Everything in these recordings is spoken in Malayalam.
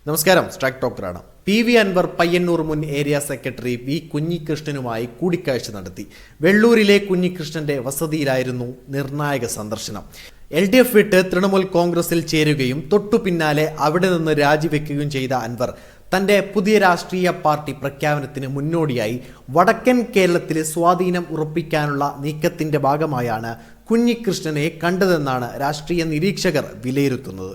നമസ്കാരം, സ്ട്രൈക്ക് ടോക്കറാണ്. PV അൻവർ പയ്യന്നൂർ മുൻ ഏരിയ സെക്രട്ടറി വി കുഞ്ഞികൃഷ്ണനുമായി കൂടിക്കാഴ്ച നടത്തി. വെള്ളൂരിലെ കുഞ്ഞികൃഷ്ണന്റെ വസതിയിലായിരുന്നു നിർണായക സന്ദർശനം. LDF വിട്ട് തൃണമൂൽ കോൺഗ്രസിൽ ചേരുകയും തൊട്ടു പിന്നാലെ അവിടെ നിന്ന് രാജിവെക്കുകയും ചെയ്ത അൻവർ തന്റെ പുതിയ രാഷ്ട്രീയ പാർട്ടി പ്രഖ്യാപനത്തിന് മുന്നോടിയായി വടക്കൻ കേരളത്തിലെ സ്വാധീനം ഉറപ്പിക്കാനുള്ള നീക്കത്തിന്റെ ഭാഗമായാണ് കുഞ്ഞികൃഷ്ണനെ കണ്ടതെന്നാണ് രാഷ്ട്രീയ നിരീക്ഷകർ വിലയിരുത്തുന്നത്.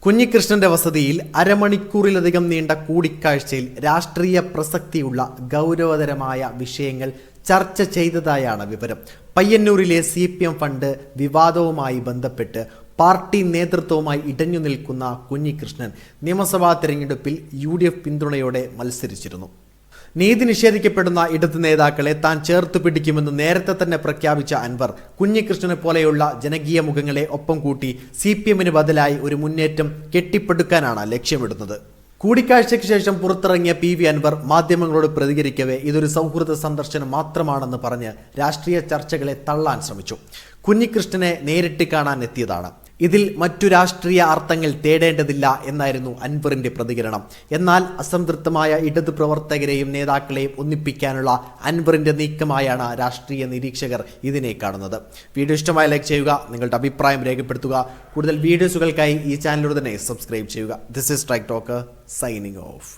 കുഞ്ഞികൃഷ്ണന്റെ വസതിയിൽ അരമണിക്കൂറിലധികം നീണ്ട കൂടിക്കാഴ്ചയിൽ രാഷ്ട്രീയ പ്രസക്തിയുള്ള ഗൗരവതരമായ വിഷയങ്ങൾ ചർച്ച ചെയ്തതായാണ് വിവരം. പയ്യന്നൂരിലെ CPM ഫണ്ട് വിവാദവുമായി ബന്ധപ്പെട്ട് പാർട്ടി നേതൃത്വവുമായി ഇടഞ്ഞു നിൽക്കുന്ന കുഞ്ഞികൃഷ്ണൻ നിയമസഭാ തെരഞ്ഞെടുപ്പിൽ UDF പിന്തുണയോടെ മത്സരിച്ചിരുന്നു. നീതി നിഷേധിക്കപ്പെടുന്ന ഇടത് നേതാക്കളെ താൻ ചേർത്ത് പിടിക്കുമെന്ന് നേരത്തെ തന്നെ പ്രഖ്യാപിച്ച അൻവർ കുഞ്ഞികൃഷ്ണനെ പോലെയുള്ള ജനകീയ മുഖങ്ങളെ ഒപ്പം കൂട്ടി CPMന് ബദലായി ഒരു മുന്നേറ്റം കെട്ടിപ്പടുക്കാനാണ് ലക്ഷ്യമിടുന്നത്. കൂടിക്കാഴ്ചയ്ക്ക് ശേഷം പുറത്തിറങ്ങിയ PV അൻവർ മാധ്യമങ്ങളോട് പ്രതികരിക്കവേ ഇതൊരു സൗഹൃദ സന്ദർശനം മാത്രമാണെന്ന് പറഞ്ഞ് രാഷ്ട്രീയ ചർച്ചകളെ തള്ളാൻ ശ്രമിച്ചു. കുഞ്ഞികൃഷ്ണനെ നേരിട്ട് കാണാൻ എത്തിയതാണ്, ഇതിൽ മറ്റു രാഷ്ട്രീയ അർത്ഥങ്ങൾ തേടേണ്ടതില്ല എന്നായിരുന്നു അൻവറിന്റെ പ്രതികരണം. എന്നാൽ അസംതൃപ്തമായ ഇടതു പ്രവർത്തകരെയും നേതാക്കളെയും ഒന്നിപ്പിക്കാനുള്ള അൻവറിന്റെ നീക്കമായാണ് രാഷ്ട്രീയ നിരീക്ഷകർ ഇതിനെ കാണുന്നത്. വീഡിയോ ഇഷ്ടമായി ലൈക്ക് ചെയ്യുക, നിങ്ങളുടെ അഭിപ്രായം രേഖപ്പെടുത്തുക. കൂടുതൽ വീഡിയോസുകൾക്കായി ഈ ചാനലിലൂടെ തന്നെ സബ്സ്ക്രൈബ് ചെയ്യുക. This is strike talker signing off.